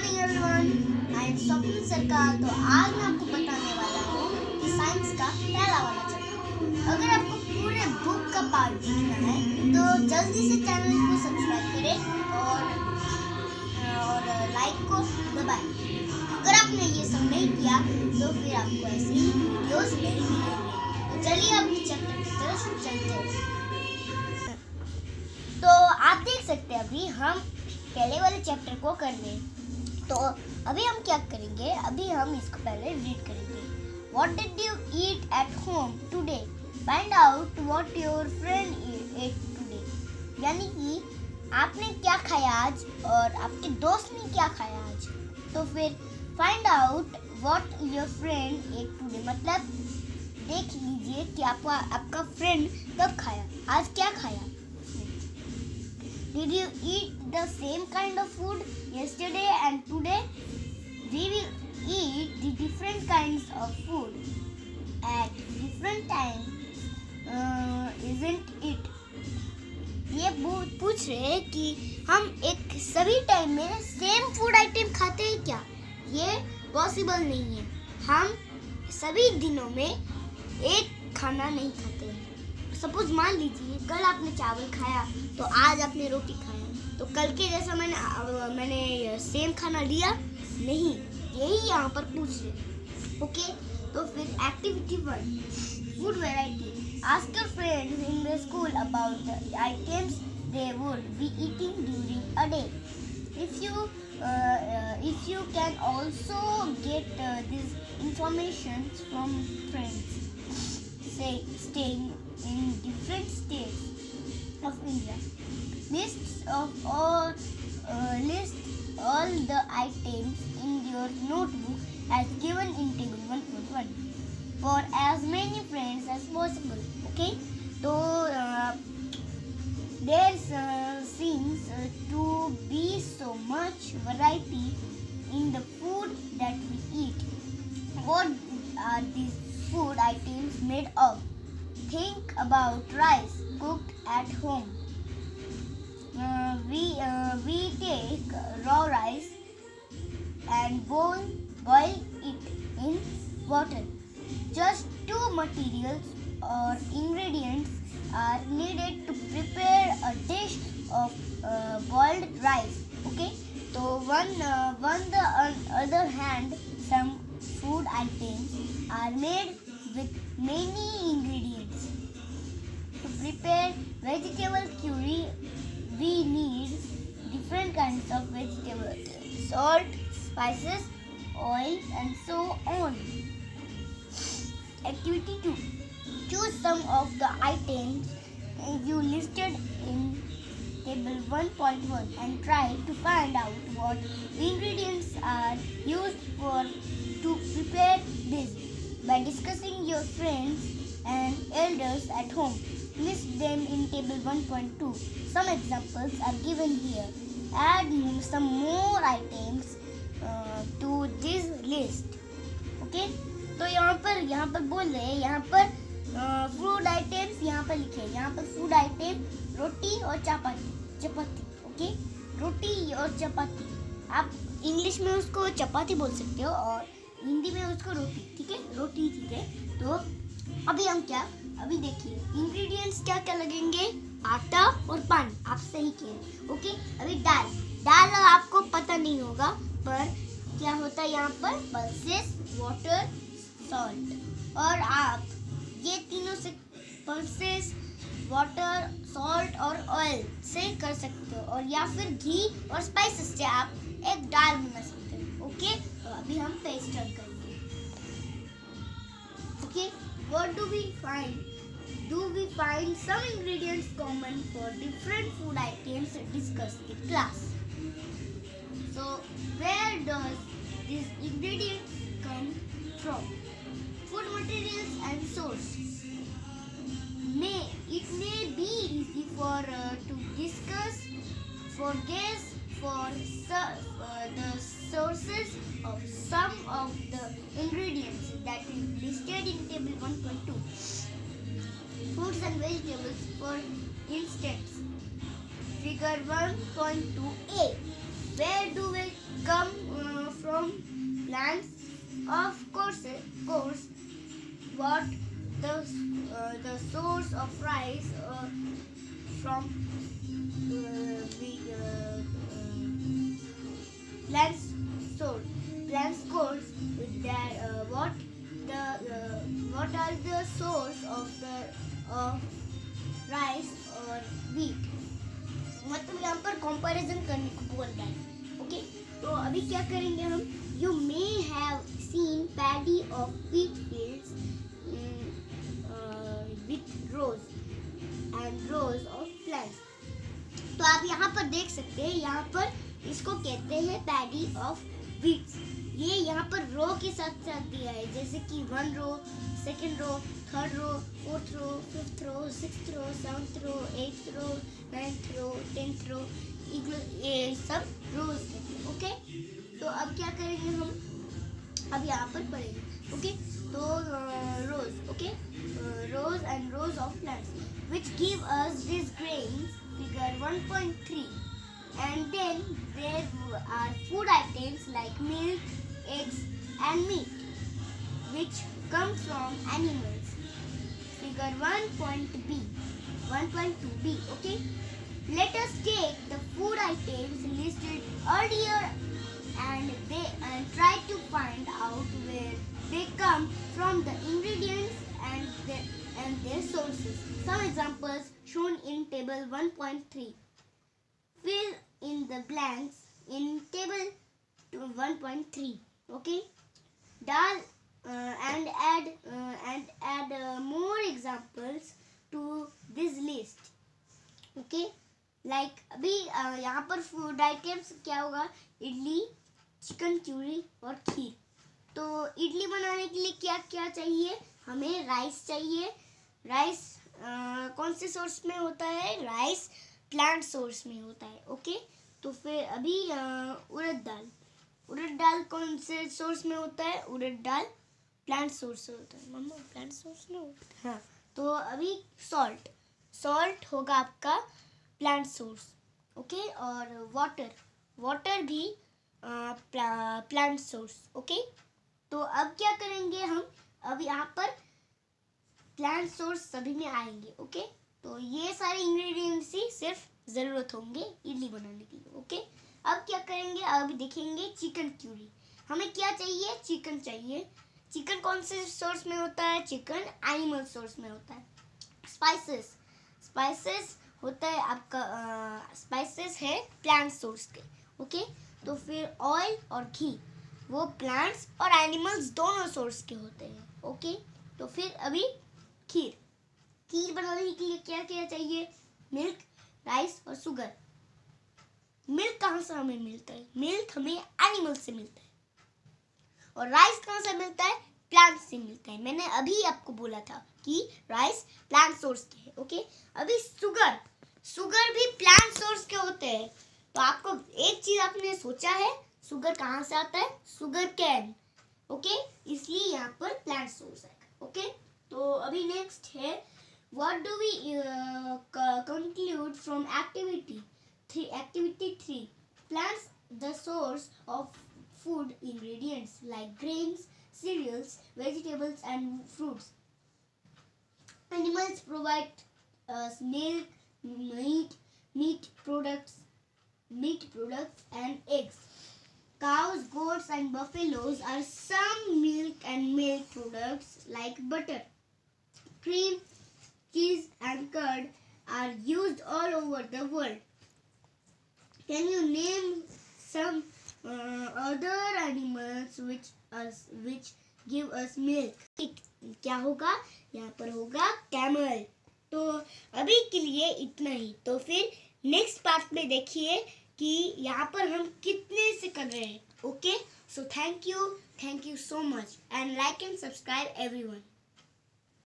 Morning everyone, I am स्वप्न सरकार। तो आज मैं आपको बताने वाला हूँ कि साइंस का पहला वाला चैप्टर। अगर आपको पूरे बुक का पार्ट देखना है तो जल्दी से चैनल को सब्सक्राइब करें और लाइक को दबाएं। अगर आपने ये सब नहीं किया तो फिर आपको ऐसी वीडियोस नहीं मिलेंगे। तो चलिए अब चैप्टर की तरफ चलते हैं। तो आप देख सकते हैं अभी हम पहले वाले चैप्टर को कर रहे हैं। तो अभी हम क्या करेंगे, अभी हम इसको पहले रीड करेंगे। What did you eat at home today? Find out what your friend ate today. यानी कि आपने क्या खाया आज और आपके दोस्त ने क्या खाया आज। तो फिर find out what your friend ate today मतलब देख लीजिए कि आपका फ्रेंड कब खाया, आज क्या खाया। Did you eat the same kind of food yesterday and today? We will eat the different kinds of food at different times, isn't it? ये पूछ रहे हैं कि हम एक सभी टाइम में सेम फूड आइटम खाते हैं क्या? ये पॉसिबल नहीं है। हम सभी दिनों में एक खाना नहीं खाते हैं। सपोज मान लीजिए कल आपने चावल खाया तो आज आपने रोटी खाया, तो कल के जैसा मैंने सेम खाना लिया नहीं, यही यहाँ पर पूछ रहे। ओके, तो फिर activity 1, food variety. Ask your friends in the school about the items they would be eating during a day. If you can also get this information from friends staying in different states of India. List all the items in your notebook as given in table 1.1 for as many friends as possible. Okay, so there seems to be so much variety in the food that we eat. What are these food items made of? Think about rice cooked at home. We take raw rice and boil it in water. Just 2 materials or ingredients are needed to prepare a dish of boiled rice. Okay, so on the other hand, some food items are made with many ingredients. To prepare vegetable curry, we need different kinds of vegetables, salt, spices, oil, and so on. Activity 2. Choose some of the items you listed in table 1.1 and try to find out what ingredients are used to prepare this. By discussing your friends and elders at home, list them in table 1.2. Some examples are given here. Add some more items to this list. Okay? तो यहाँ पर बोल रहे हैं, यहाँ पर food items यहाँ पर लिखे हैं। यहाँ पर फूड आइटम रोटी और चपाती। ओके, रोटी और चपाती। आप इंग्लिश में उसको चपाती बोल सकते हो और हिंदी में उसको रोटी। ठीक है, रोटी। ठीक है, तो अभी देखिए इंग्रेडिएंट्स क्या क्या लगेंगे। आटा और पानी, आप सही कह। ओके, अभी दाल आपको पता नहीं होगा, पर क्या होता है यहाँ पर पल्सेस, वाटर, सॉल्ट। और आप ये तीनों से पल्सेस, वाटर, सॉल्ट और ऑयल से कर सकते हो, और या फिर घी और स्पाइसेस से आप एक दाल बना सकते हो। ओके, तो अभी हम पेस्ट स्टार्ट करेंगे। Okay, what do we find? Do we find some ingredients common for different food items discussed in class? So where does these ingredients come from? Food materials and source. It may be easy to discuss, guess for the sources of some of the ingredients that is listed in table 1.2. Fruits and vegetables, for instance, figure 1.2a. Where do we come from plants. Of course, what the source of rice from plants source. Plants source with their what are the source of rice or wheat. मतलब यहाँ पर comparison करने को बोल रहा है. Okay, तो अभी क्या करेंगे हम. You may have seen paddy of wheat fields with rows and rows of plants. तो आप यहाँ पर देख सकते हैं, यहाँ पर इसको कहते हैं पैडी ऑफ wheat. ये यहाँ पर रो के साथ साथ दिया है, जैसे कि 1 रो, 2nd रो, 3rd रो, 4th रो, 5th रो, 6th रो, 7th रो, 8th रो, 9th रो, 10th रो, ये सब रोज हैं. ओके, तो अब क्या करेंगे हम, अब यहाँ पर पढ़ेंगे. ओके, तो rose. Okay, rose and rose of plants which give us these grains. Figure 1.3. And then there are food items like milk, eggs and meat which come from animals. Figure 1.2b. Okay, let us take the food items listed earlier and try to find out where they come from, the ingredients and their sources. Some examples shown in table 1.3. Fill in the blanks in table 1.3. Okay, and add more examples to this list. Okay, like अभी यहाँ पर food items क्या होगा, idli, chicken Curie और खीर. तो इडली बनाने के लिए क्या क्या चाहिए, हमें राइस चाहिए. राइस कौन से सोर्स में होता है, राइस प्लांट सोर्स में होता है. ओके, तो फिर अभी उड़द दाल कौन से सोर्स में होता है, उड़द दाल प्लांट सोर्स से होता है. मम्मा प्लांट सोर्स में होता है. हाँ, तो अभी सॉल्ट होगा आपका प्लांट सोर्स. ओके, और वाटर भी प्लांट सोर्स. ओके, तो अब क्या करेंगे हम, अब यहाँ पर प्लांट सोर्स सभी में आएंगे. ओके, तो ये सारे इंग्रेडिएंट्स ही सिर्फ ज़रूरत होंगे इडली बनाने के लिए. ओके, अब क्या करेंगे, अब देखेंगे चिकन क्यूरी. हमें क्या चाहिए, चिकन चाहिए. चिकन कौन से सोर्स में होता है, चिकन एनिमल सोर्स में होता है. स्पाइसेस होता है आपका, स्पाइसेस है प्लांट सोर्स के. ओके, तो फिर ऑयल और घी वो प्लांट्स और एनिमल्स दोनों सोर्स के होते हैं. ओके, तो फिर अभी खीर बनाने के लिए क्या क्या चाहिए, मिल्क, राइस और शुगर. मिल्क कहाँ से हमें मिलता है, मिल्क हमें एनिमल से मिलता है. और राइस कहाँ से मिलता है, प्लांट से मिलता है. मैंने अभी आपको बोला था कि राइस प्लांट सोर्स के है. ओके, अभी शुगर भी प्लांट सोर्स के होते हैं. तो आपको एक चीज आपने सोचा है, शुगर कहाँ से आता है, शुगर कैन. ओके, इसलिए यहाँ पर प्लांट सोर्स है. ओके, तो अभी नेक्स्ट है, what do we conclude from activity 3? Plants the source of food ingredients like grains, cereals, vegetables and fruits. Animals provide us milk, meat products and eggs. Cows, goats and buffaloes are some milk and milk products like butter. Cream, cheese and curd are used all over the world. Can you name some other animals which give us milk? क्या होगा, यहाँ पर होगा camel. तो अभी के लिए इतना ही. तो फिर नेक्स्ट पार्ट में देखिए कि यहाँ पर हम कितने से कर रहे हैं. Okay, so thank you so much and like and subscribe everyone.